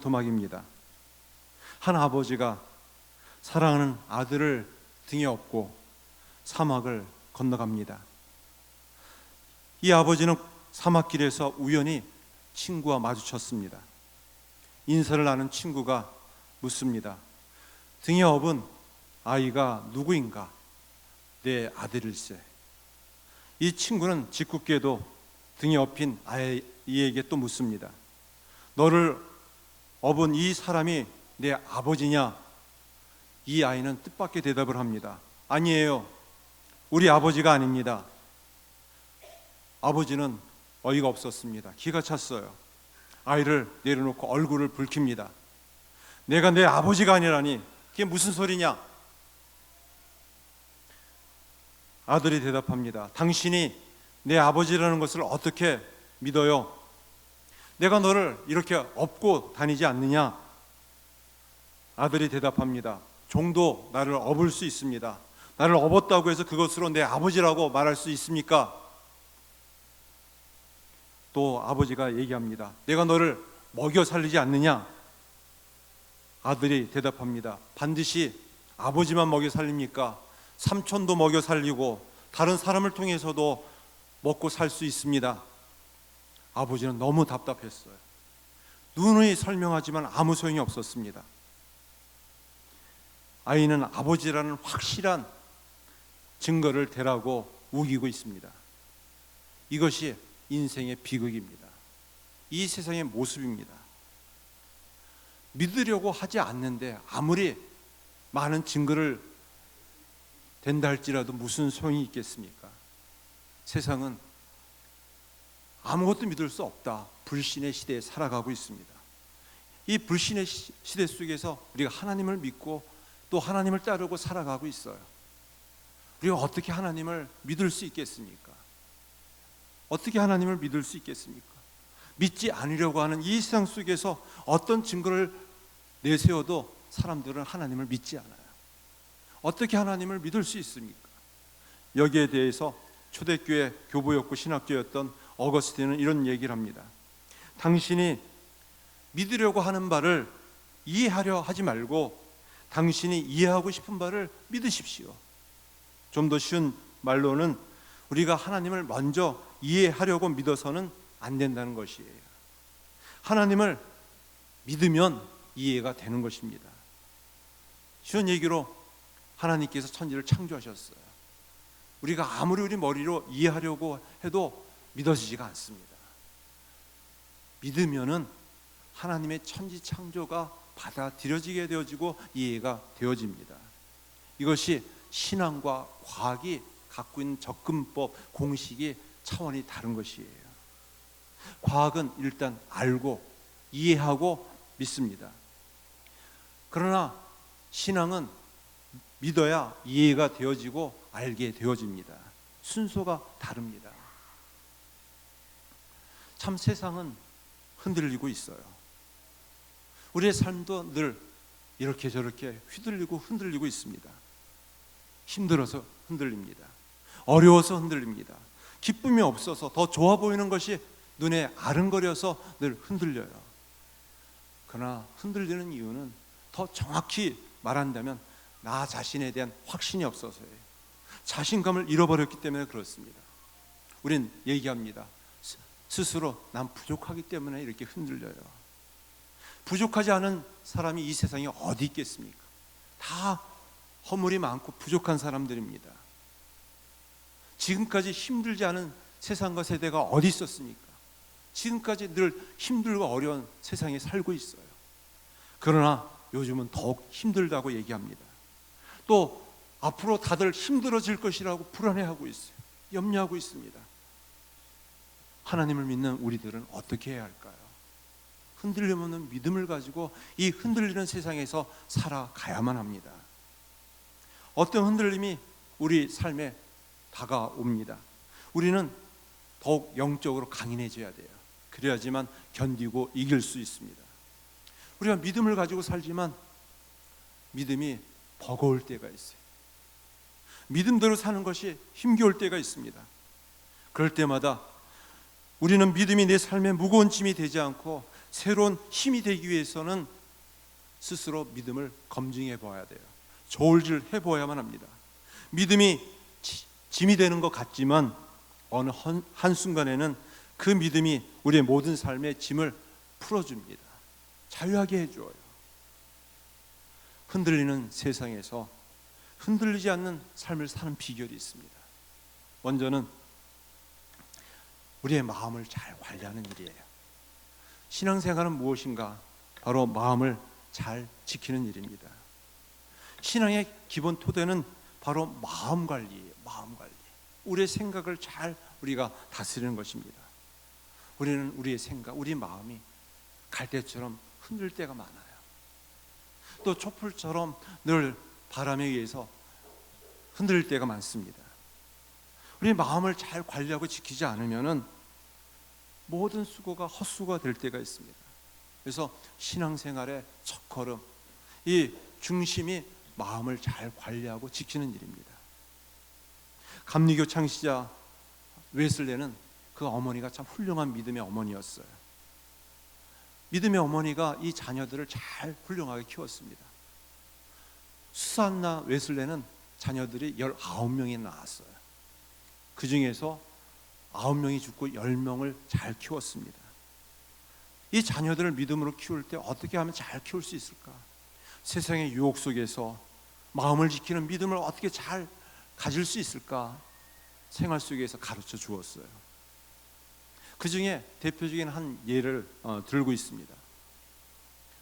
토막입니다. 한 아버지가 사랑하는 아들을 등에 업고 사막을 건너갑니다. 이 아버지는 사막길에서 우연히 친구와 마주쳤습니다. 인사를 나눈 친구가 묻습니다. 등에 업은 아이가 누구인가? 내 아들일세. 이 친구는 짓궂게도 등에 업힌 아이에게 또 묻습니다. 너를 업은 이 사람이 내 아버지냐? 이 아이는 뜻밖의 대답을 합니다. 아니에요. 우리 아버지가 아닙니다. 아버지는 어이가 없었습니다. 기가 찼어요. 아이를 내려놓고 얼굴을 붉힙니다. 내가 내 아버지가 아니라니 그게 무슨 소리냐? 아들이 대답합니다. 당신이 내 아버지라는 것을 어떻게 믿어요? 내가 너를 이렇게 업고 다니지 않느냐? 아들이 대답합니다. 종도 나를 업을 수 있습니다. 나를 업었다고 해서 그것으로 내 아버지라고 말할 수 있습니까? 또 아버지가 얘기합니다. 내가 너를 먹여 살리지 않느냐? 아들이 대답합니다. 반드시 아버지만 먹여 살립니까? 삼촌도 먹여 살리고 다른 사람을 통해서도 먹고 살 수 있습니다. 아버지는 너무 답답했어요. 누누이 설명하지만 아무 소용이 없었습니다. 아이는 아버지라는 확실한 증거를 대라고 우기고 있습니다. 이것이 인생의 비극입니다. 이 세상의 모습입니다. 믿으려고 하지 않는데 아무리 많은 증거를 된다 할지라도 무슨 소용이 있겠습니까? 세상은 아무것도 믿을 수 없다. 불신의 시대에 살아가고 있습니다. 이 불신의 시대 속에서 우리가 하나님을 믿고 또 하나님을 따르고 살아가고 있어요. 우리가 어떻게 하나님을 믿을 수 있겠습니까? 어떻게 하나님을 믿을 수 있겠습니까? 믿지 않으려고 하는 이 세상 속에서 어떤 증거를 내세워도 사람들은 하나님을 믿지 않아요. 어떻게 하나님을 믿을 수 있습니까? 여기에 대해서 초대교회 교부였고 신학교였던 어거스틴은 이런 얘기를 합니다. 당신이 믿으려고 하는 바를 이해하려 하지 말고 당신이 이해하고 싶은 바를 믿으십시오. 좀 더 쉬운 말로는 우리가 하나님을 먼저 이해하려고 믿어서는 안 된다는 것이에요. 하나님을 믿으면 이해가 되는 것입니다. 쉬운 얘기로 하나님께서 천지를 창조하셨어요. 우리가 아무리 우리 머리로 이해하려고 해도 믿어지지가 않습니다. 믿으면은 하나님의 천지 창조가 받아들여지게 되어지고 이해가 되어집니다. 이것이 신앙과 과학이 갖고 있는 접근법, 공식이 차원이 다른 것이에요. 과학은 일단 알고 이해하고 믿습니다. 그러나 신앙은 믿어야 이해가 되어지고 알게 되어집니다. 순서가 다릅니다. 참 세상은 흔들리고 있어요. 우리의 삶도 늘 이렇게 저렇게 휘둘리고 흔들리고 있습니다. 힘들어서 흔들립니다. 어려워서 흔들립니다. 기쁨이 없어서 더 좋아 보이는 것이 눈에 아른거려서 늘 흔들려요. 그러나 흔들리는 이유는 더 정확히 말한다면 나 자신에 대한 확신이 없어서예요. 자신감을 잃어버렸기 때문에 그렇습니다. 우린 얘기합니다. 스스로 난 부족하기 때문에 이렇게 흔들려요. 부족하지 않은 사람이 이 세상에 어디 있겠습니까? 다 허물이 많고 부족한 사람들입니다. 지금까지 힘들지 않은 세상과 세대가 어디 있었습니까? 지금까지 늘 힘들고 어려운 세상에 살고 있어요. 그러나 요즘은 더욱 힘들다고 얘기합니다. 또 앞으로 다들 힘들어질 것이라고 불안해하고 있어요. 염려하고 있습니다. 하나님을 믿는 우리들은 어떻게 해야 할까요? 흔들리면 믿음을 가지고 이 흔들리는 세상에서 살아가야만 합니다. 어떤 흔들림이 우리 삶에 다가옵니다. 우리는 더욱 영적으로 강인해져야 돼요. 그래야지만 견디고 이길 수 있습니다. 우리가 믿음을 가지고 살지만 믿음이 버거울 때가 있어요. 믿음대로 사는 것이 힘겨울 때가 있습니다. 그럴 때마다 우리는 믿음이 내 삶에 무거운 짐이 되지 않고 새로운 힘이 되기 위해서는 스스로 믿음을 검증해 보아야 돼요. 저울질 해보아야만 합니다. 믿음이 짐이 되는 것 같지만 어느 한순간에는 그 믿음이 우리의 모든 삶의 짐을 풀어줍니다. 자유하게 해줘요. 흔들리는 세상에서 흔들리지 않는 삶을 사는 비결이 있습니다. 먼저는 우리의 마음을 잘 관리하는 일이에요. 신앙생활은 무엇인가? 바로 마음을 잘 지키는 일입니다. 신앙의 기본 토대는 바로 마음 관리예요. 마음 관리. 우리의 생각을 잘 우리가 다스리는 것입니다. 우리는 우리의 생각, 우리 마음이 갈대처럼 흔들 때가 많아요. 또 촛불처럼 늘 바람에 의해서 흔들릴 때가 많습니다. 우리 마음을 잘 관리하고 지키지 않으면은 모든 수고가 헛수고가 될 때가 있습니다. 그래서 신앙생활의 첫걸음, 이 중심이 마음을 잘 관리하고 지키는 일입니다. 감리교 창시자 웨슬레는 그 어머니가 참 훌륭한 믿음의 어머니였어요. 믿음의 어머니가 이 자녀들을 잘 훌륭하게 키웠습니다. 수산나 웨슬레는 자녀들이 19명이 나왔어요. 그 중에서 9명이 죽고 10명을 잘 키웠습니다. 이 자녀들을 믿음으로 키울 때 어떻게 하면 잘 키울 수 있을까? 세상의 유혹 속에서 마음을 지키는 믿음을 어떻게 잘 가질 수 있을까? 생활 속에서 가르쳐 주었어요. 그 중에 대표적인 한 예를 들고 있습니다.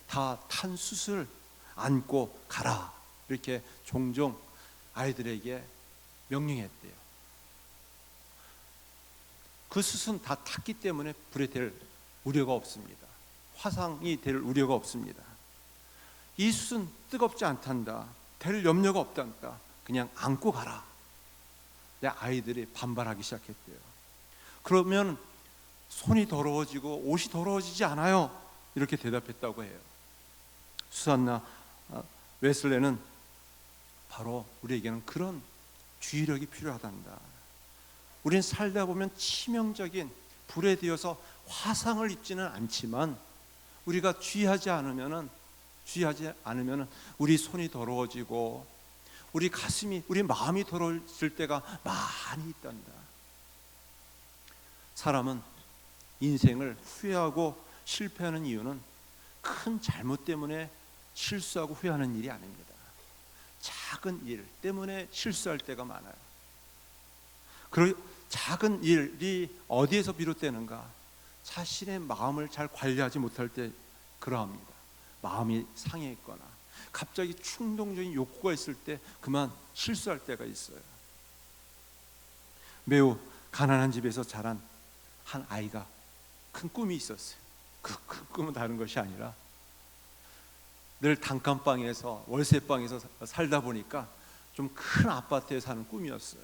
다 탄 숯을 안고 가라, 이렇게 종종 아이들에게 명령했대요. 그 숯은 다 탔기 때문에 불에 댈 우려가 없습니다. 화상이 될 우려가 없습니다. 이 숯은 뜨겁지 않단다, 될 염려가 없단다, 그냥 안고 가라. 내 아이들이 반발하기 시작했대요. 그러면 손이 더러워지고 옷이 더러워지지 않아요, 이렇게 대답했다고 해요. 수산나 웨슬레는 바로 우리에게는 그런 주의력이 필요하단다. 우리는 살다 보면 치명적인 불에 되어서 화상을 입지는 않지만 우리가 주의하지 않으면은 우리 손이 더러워지고 우리 가슴이, 우리 마음이 더러워질 때가 많이 있단다. 사람은 인생을 후회하고 실패하는 이유는 큰 잘못 때문에 실수하고 후회하는 일이 아닙니다. 작은 일 때문에 실수할 때가 많아요. 그리고 작은 일이 어디에서 비롯되는가? 자신의 마음을 잘 관리하지 못할 때 그러합니다. 마음이 상해 있거나 갑자기 충동적인 욕구가 있을 때 그만 실수할 때가 있어요. 매우 가난한 집에서 자란 한 아이가 큰 꿈이 있었어요. 그 큰 꿈은 다른 것이 아니라 늘 단칸방에서, 월세방에서 살다 보니까 좀 큰 아파트에 사는 꿈이었어요.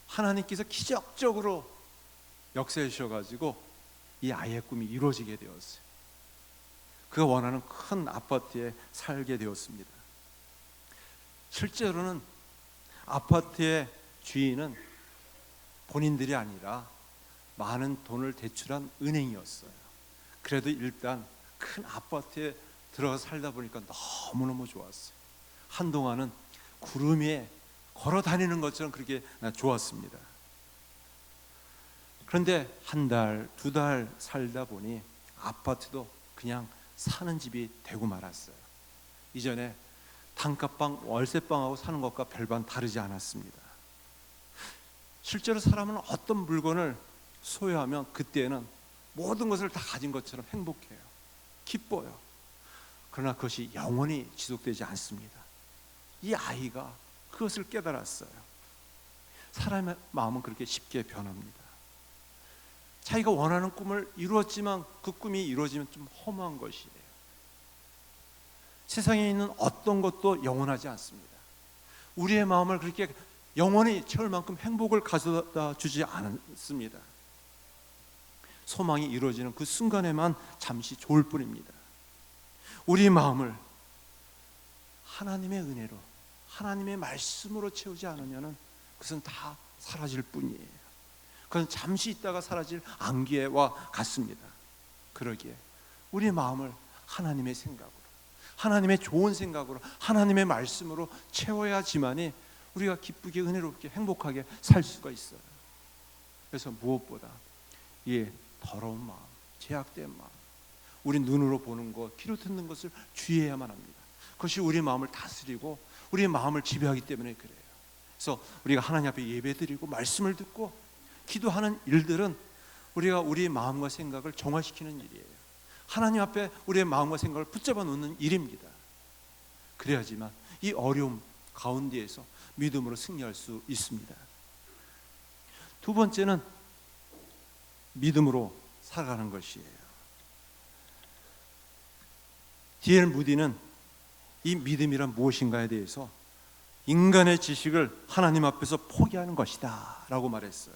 하나님께서 기적적으로 역사해 주셔가지고 이 아이의 꿈이 이루어지게 되었어요. 그가 원하는 큰 아파트에 살게 되었습니다. 실제로는 아파트의 주인은 본인들이 아니라 많은 돈을 대출한 은행이었어요. 그래도 일단 큰 아파트에 들어가서 살다 보니까 너무너무 좋았어요. 한동안은 구름 위에 걸어 다니는 것처럼 그렇게 좋았습니다. 그런데 한 달, 두 달 살다 보니 아파트도 그냥 사는 집이 되고 말았어요. 이전에 단칸방, 월세방하고 사는 것과 별반 다르지 않았습니다. 실제로 사람은 어떤 물건을 소유하면 그때는 모든 것을 다 가진 것처럼 행복해요. 기뻐요. 그러나 그것이 영원히 지속되지 않습니다. 이 아이가 그것을 깨달았어요. 사람의 마음은 그렇게 쉽게 변합니다. 자기가 원하는 꿈을 이루었지만 그 꿈이 이루어지면 좀 허무한 것이에요. 세상에 있는 어떤 것도 영원하지 않습니다. 우리의 마음을 그렇게 영원히 채울 만큼 행복을 가져다 주지 않습니다. 소망이 이루어지는 그 순간에만 잠시 좋을 뿐입니다. 우리 마음을 하나님의 은혜로, 하나님의 말씀으로 채우지 않으면 그것은 다 사라질 뿐이에요. 그건 잠시 있다가 사라질 안개와 같습니다. 그러기에 우리 마음을 하나님의 생각으로, 하나님의 좋은 생각으로, 하나님의 말씀으로 채워야지만이 우리가 기쁘게 은혜롭게 행복하게 살 수가 있어요. 그래서 무엇보다 이 더러운 마음, 죄악된 마음, 우리 눈으로 보는 것, 귀로 듣는 것을 주의해야만 합니다. 그것이 우리 마음을 다스리고 우리의 마음을 지배하기 때문에 그래요. 그래서 우리가 하나님 앞에 예배드리고 말씀을 듣고 기도하는 일들은 우리가 우리의 마음과 생각을 정화시키는 일이에요. 하나님 앞에 우리의 마음과 생각을 붙잡아 놓는 일입니다. 그래야지만 이 어려움 가운데에서 믿음으로 승리할 수 있습니다. 두 번째는 믿음으로 살아가는 것이에요. D.L. 무디는 이 믿음이란 무엇인가에 대해서 인간의 지식을 하나님 앞에서 포기하는 것이다 라고 말했어요.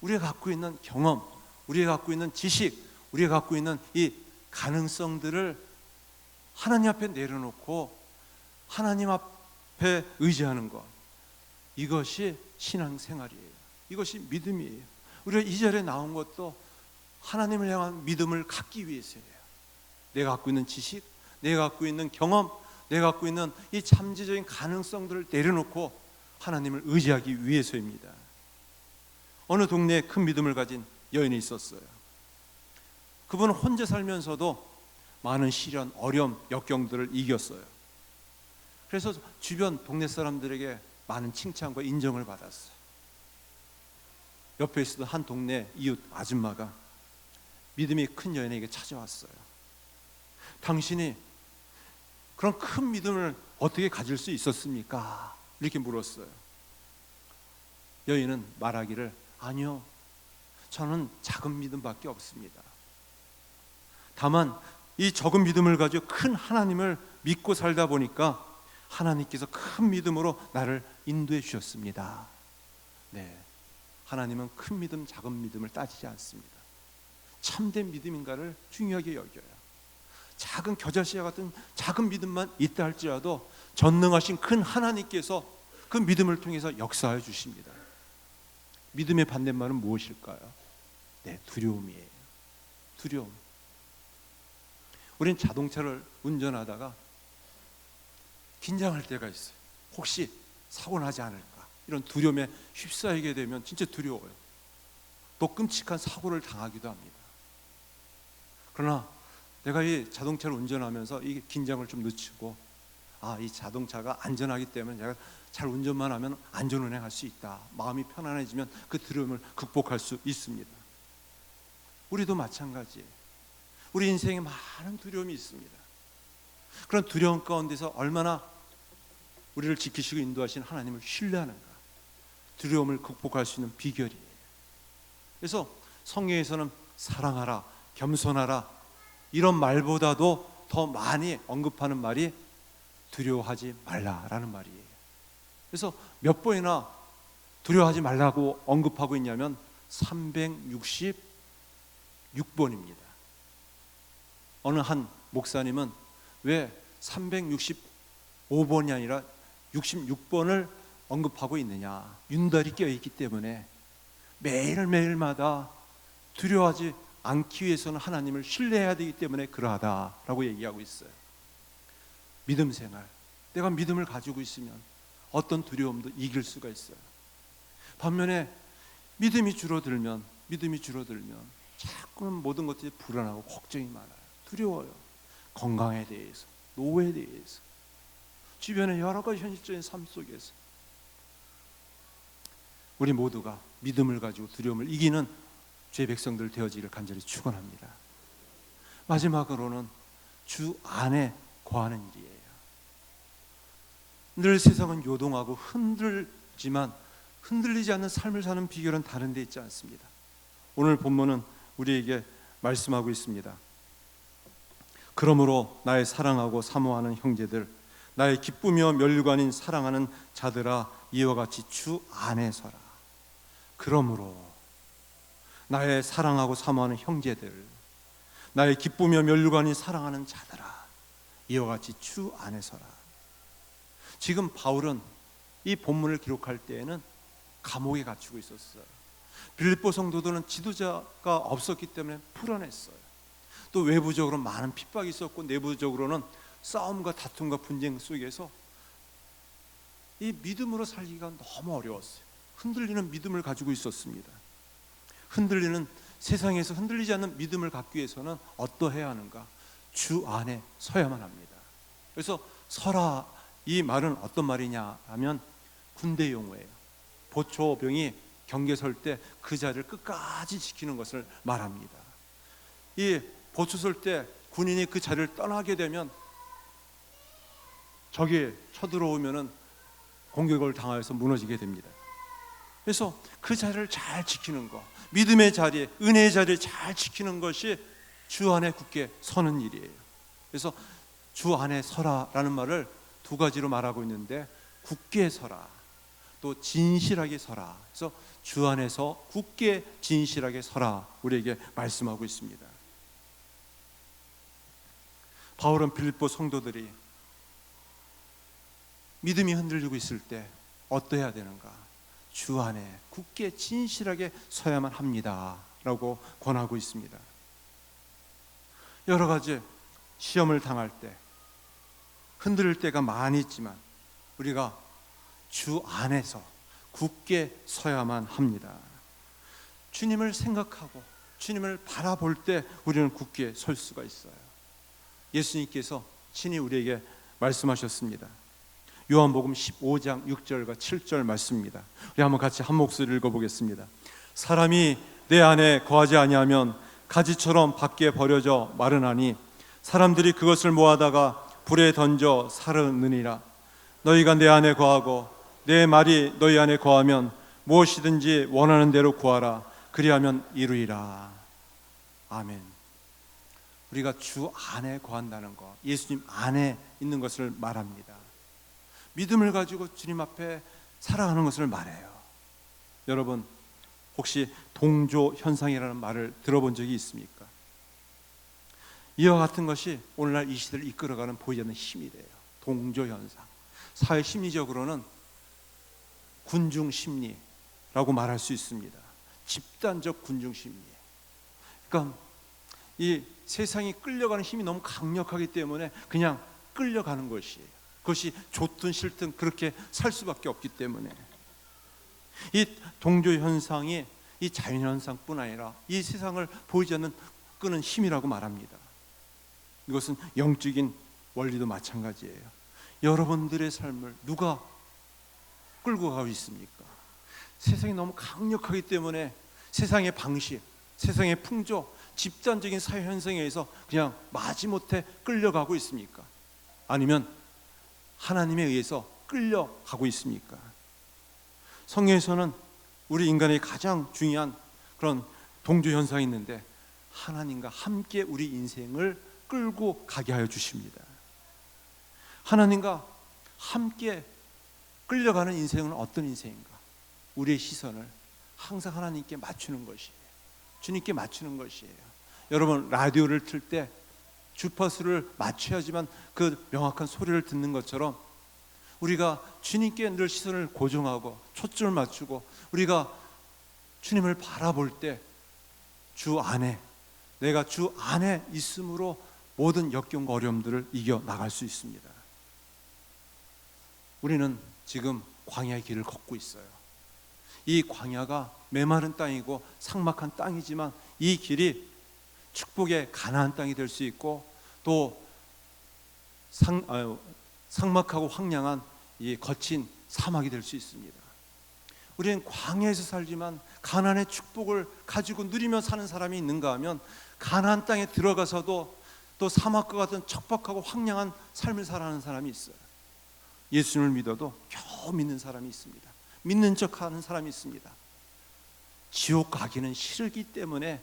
우리가 갖고 있는 경험, 우리가 갖고 있는 지식, 우리가 갖고 있는 이 가능성들을 하나님 앞에 내려놓고 하나님 앞에 의지하는 것, 이것이 신앙생활이에요. 이것이 믿음이에요. 우리가 2절에 나온 것도 하나님을 향한 믿음을 갖기 위해서예요. 내가 갖고 있는 지식, 내가 갖고 있는 경험, 내가 갖고 있는 이 잠재적인 가능성들을 내려놓고 하나님을 의지하기 위해서입니다. 어느 동네에 큰 믿음을 가진 여인이 있었어요. 그분은 혼자 살면서도 많은 시련, 어려움, 역경들을 이겼어요. 그래서 주변 동네 사람들에게 많은 칭찬과 인정을 받았어요. 옆에 있었던 한 동네 이웃 아줌마가 믿음이 큰 여인에게 찾아왔어요. 당신이 그런 큰 믿음을 어떻게 가질 수 있었습니까? 이렇게 물었어요. 여인은 말하기를, 아니요, 저는 작은 믿음밖에 없습니다. 다만 이 적은 믿음을 가지고 큰 하나님을 믿고 살다 보니까 하나님께서 큰 믿음으로 나를 인도해 주셨습니다. 네, 하나님은 큰 믿음, 작은 믿음을 따지지 않습니다. 참된 믿음인가를 중요하게 여겨요. 작은 겨자씨와 같은 작은 믿음만 있다 할지라도 전능하신 큰 하나님께서 그 믿음을 통해서 역사해 주십니다. 믿음의 반대말은 무엇일까요? 네, 두려움이에요. 두려움. 우린 자동차를 운전하다가 긴장할 때가 있어요. 혹시 사고 나지 않을까, 이런 두려움에 휩싸이게 되면 진짜 두려워요. 또 끔찍한 사고를 당하기도 합니다. 그러나 내가 이 자동차를 운전하면서 이 긴장을 좀 늦추고, 이 자동차가 안전하기 때문에 내가 잘 운전만 하면 안전운행할 수 있다, 마음이 편안해지면 그 두려움을 극복할 수 있습니다. 우리도 마찬가지예요. 우리 인생에 많은 두려움이 있습니다. 그런 두려움 가운데서 얼마나 우리를 지키시고 인도하신 하나님을 신뢰하는가, 두려움을 극복할 수 있는 비결이에요. 그래서 성경에서는 사랑하라, 겸손하라, 이런 말보다도 더 많이 언급하는 말이 두려워하지 말라라는 말이에요. 그래서 몇 번이나 두려워하지 말라고 언급하고 있냐면 366번입니다. 어느 한 목사님은 왜 365번이 아니라 66번을 언급하고 있느냐, 윤달이 껴있기 때문에 매일매일마다 두려워하지 않기 위해서는 하나님을 신뢰해야 되기 때문에 그러하다라고 얘기하고 있어요. 믿음 생활, 내가 믿음을 가지고 있으면 어떤 두려움도 이길 수가 있어요. 반면에 믿음이 줄어들면 자꾸는 모든 것들이 불안하고 걱정이 많아요. 두려워요. 건강에 대해서, 노후에 대해서, 주변의 여러 가지 현실적인 삶 속에서 우리 모두가 믿음을 가지고 두려움을 이기는 주의 백성들 되어지기를 간절히 축원합니다. 마지막으로는 주 안에 거하는 일이에요. 늘 세상은 요동하고 흔들지만 흔들리지 않는 삶을 사는 비결은 다른 데 있지 않습니다. 오늘 본문은 우리에게 말씀하고 있습니다. 그러므로 나의 사랑하고 사모하는 형제들, 나의 기쁘며 면류관인 사랑하는 자들아, 이와 같이 주 안에 서라. 그러므로 나의 사랑하고 사모하는 형제들, 나의 기쁘며 면류관인 사랑하는 자들아, 이와 같이 주 안에 서라. 지금 바울은 이 본문을 기록할 때에는 감옥에 갇히고 있었어요. 빌립보 성도들은 지도자가 없었기 때문에 불안했어요. 또 외부적으로 많은 핍박이 있었고 내부적으로는 싸움과 다툼과 분쟁 속에서 이 믿음으로 살기가 너무 어려웠어요. 흔들리는 믿음을 가지고 있었습니다. 흔들리는 세상에서 흔들리지 않는 믿음을 갖기 위해서는 어떠해야 하는가? 주 안에 서야만 합니다. 그래서 서라, 이 말은 어떤 말이냐 하면 군대 용어예요. 보초병이 경계 설 때 그 자리를 끝까지 지키는 것을 말합니다. 이 보초 설 때 군인이 그 자리를 떠나게 되면 적이 쳐들어오면은 공격을 당하여서 무너지게 됩니다. 그래서 그 자리를 잘 지키는 것, 믿음의 자리, 은혜의 자리를 잘 지키는 것이 주 안에 굳게 서는 일이에요. 그래서 주 안에 서라라는 말을 두 가지로 말하고 있는데, 굳게 서라, 또 진실하게 서라. 그래서 주 안에서 굳게 진실하게 서라, 우리에게 말씀하고 있습니다. 바울은 빌립보 성도들이 믿음이 흔들리고 있을 때 어떠해야 되는가? 주 안에 굳게 진실하게 서야만 합니다 라고 권하고 있습니다. 여러 가지 시험을 당할 때 흔들릴 때가 많이 있지만 우리가 주 안에서 굳게 서야만 합니다. 주님을 생각하고 주님을 바라볼 때 우리는 굳게 설 수가 있어요. 예수님께서 친히 우리에게 말씀하셨습니다. 요한복음 15장 6절과 7절 말씀입니다. 우리 한번 같이 한 목소리 읽어보겠습니다. 사람이 내 안에 거하지 아니하면 가지처럼 밖에 버려져 마르나니 사람들이 그것을 모아다가 불에 던져 사르느니라. 너희가 내 안에 거하고 내 말이 너희 안에 거하면 무엇이든지 원하는 대로 구하라. 그리하면 이루리라. 아멘. 우리가 주 안에 거한다는 것, 예수님 안에 있는 것을 말합니다. 믿음을 가지고 주님 앞에 살아가는 것을 말해요. 여러분, 혹시 동조 현상이라는 말을 들어본 적이 있습니까? 이와 같은 것이 오늘날 이 시대를 이끌어가는 보이지 않는 힘이래요. 동조 현상. 사회 심리적으로는 군중 심리라고 말할 수 있습니다. 집단적 군중 심리. 그러니까 이 세상이 끌려가는 힘이 너무 강력하기 때문에 그냥 끌려가는 것이에요. 그것이 좋든 싫든 그렇게 살 수밖에 없기 때문에 이 동조 현상이 이 자연 현상뿐 아니라 이 세상을 보이지 않는 끄는 힘이라고 말합니다. 이것은 영적인 원리도 마찬가지예요. 여러분들의 삶을 누가 끌고 가고 있습니까? 세상이 너무 강력하기 때문에 세상의 방식, 세상의 풍조, 집단적인 사회 현상에 의해서 그냥 마지못해 끌려가고 있습니까? 아니면 하나님에 의해서 끌려가고 있습니까? 성경에서는 우리 인간의 가장 중요한 그런 동조 현상이 있는데, 하나님과 함께 우리 인생을 끌고 가게 하여 주십니다. 하나님과 함께 끌려가는 인생은 어떤 인생인가? 우리의 시선을 항상 하나님께 맞추는 것이에요. 주님께 맞추는 것이에요. 여러분, 라디오를 틀 때 주파수를 맞춰야지만 그 명확한 소리를 듣는 것처럼 우리가 주님께 늘 시선을 고정하고 초점을 맞추고 우리가 주님을 바라볼 때 주 안에, 내가 주 안에 있음으로 모든 역경과 어려움들을 이겨나갈 수 있습니다. 우리는 지금 광야의 길을 걷고 있어요. 이 광야가 메마른 땅이고 삭막한 땅이지만 이 길이 축복의 가나안 땅이 될 수 있고 또 삭막하고 황량한 이 거친 사막이 될 수 있습니다. 우리는 광야에서 살지만 가나안의 축복을 가지고 누리며 사는 사람이 있는가 하면 가나안 땅에 들어가서도 또 사막과 같은 척박하고 황량한 삶을 살아가는 사람이 있어요. 예수님을 믿어도 겨우 믿는 사람이 있습니다. 믿는 척하는 사람이 있습니다. 지옥 가기는 싫기 때문에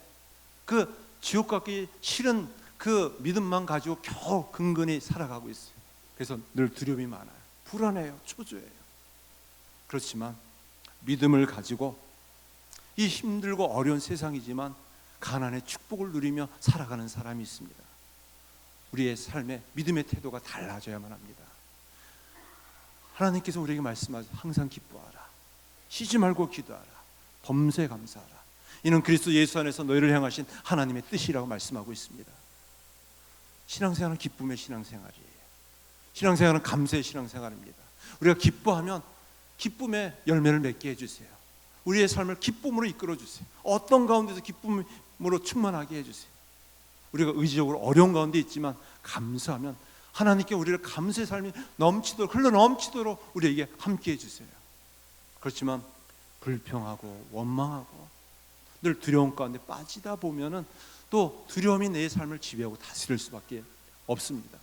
그 지옥 가기 싫은 그 믿음만 가지고 겨우 근근히 살아가고 있어요. 그래서 늘 두려움이 많아요. 불안해요. 초조해요. 그렇지만 믿음을 가지고 이 힘들고 어려운 세상이지만 가나안의 축복을 누리며 살아가는 사람이 있습니다. 우리의 삶에 믿음의 태도가 달라져야만 합니다. 하나님께서 우리에게 말씀하셔서 항상 기뻐하라, 쉬지 말고 기도하라, 범사에 감사하라. 이는 그리스도 예수 안에서 너희를 향하신 하나님의 뜻이라고 말씀하고 있습니다. 신앙생활은 기쁨의 신앙생활이에요. 신앙생활은 감사의 신앙생활입니다. 우리가 기뻐하면 기쁨의 열매를 맺게 해주세요. 우리의 삶을 기쁨으로 이끌어 주세요. 어떤 가운데서 기쁨으로 충만하게 해주세요. 우리가 의지적으로 어려운 가운데 있지만 감사하면 하나님께 우리를 감사의 삶이 넘치도록, 흘러 넘치도록 우리에게 함께 해주세요. 그렇지만 불평하고 원망하고 늘 두려움 가운데 빠지다 보면은 또 두려움이 내 삶을 지배하고 다스릴 수밖에 없습니다.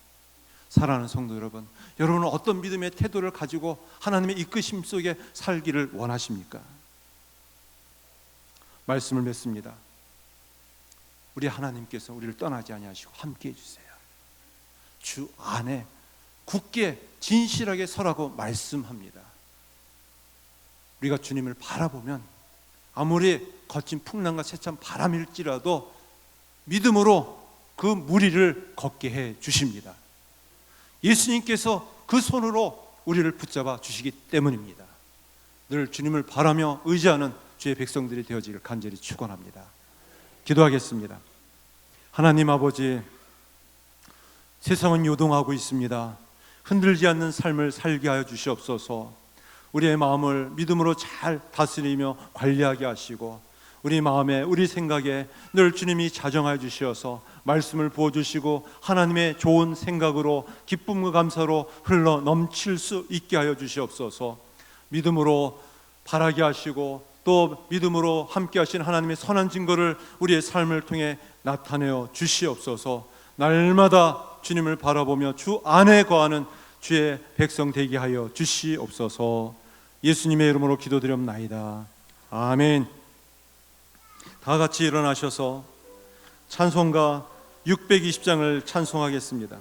사랑하는 성도 여러분, 여러분은 어떤 믿음의 태도를 가지고 하나님의 이끄심 속에 살기를 원하십니까? 말씀을 맺습니다. 우리 하나님께서 우리를 떠나지 아니하시고 함께 해주세요. 주 안에 굳게 진실하게 서라고 말씀합니다. 우리가 주님을 바라보면 아무리 거친 풍랑과 세찬 바람일지라도 믿음으로 그 무리를 걷게 해 주십니다. 예수님께서 그 손으로 우리를 붙잡아 주시기 때문입니다. 늘 주님을 바라며 의지하는 주의 백성들이 되어지길 간절히 축원합니다. 기도하겠습니다. 하나님 아버지, 세상은 요동하고 있습니다. 흔들지 않는 삶을 살게 하여 주시옵소서. 우리의 마음을 믿음으로 잘 다스리며 관리하게 하시고 우리 마음에 우리 생각에 늘 주님이 자정하여 주시어서 말씀을 부어주시고 하나님의 좋은 생각으로 기쁨과 감사로 흘러 넘칠 수 있게 하여 주시옵소서. 믿음으로 바라게 하시고 또 믿음으로 함께 하신 하나님의 선한 증거를 우리의 삶을 통해 나타내어 주시옵소서. 날마다 주님을 바라보며 주 안에 거하는 주의 백성 되게 하여 주시옵소서. 예수님의 이름으로 기도드렸나이다. 아멘. 다 같이 일어나셔서 찬송가 620장을 찬송하겠습니다.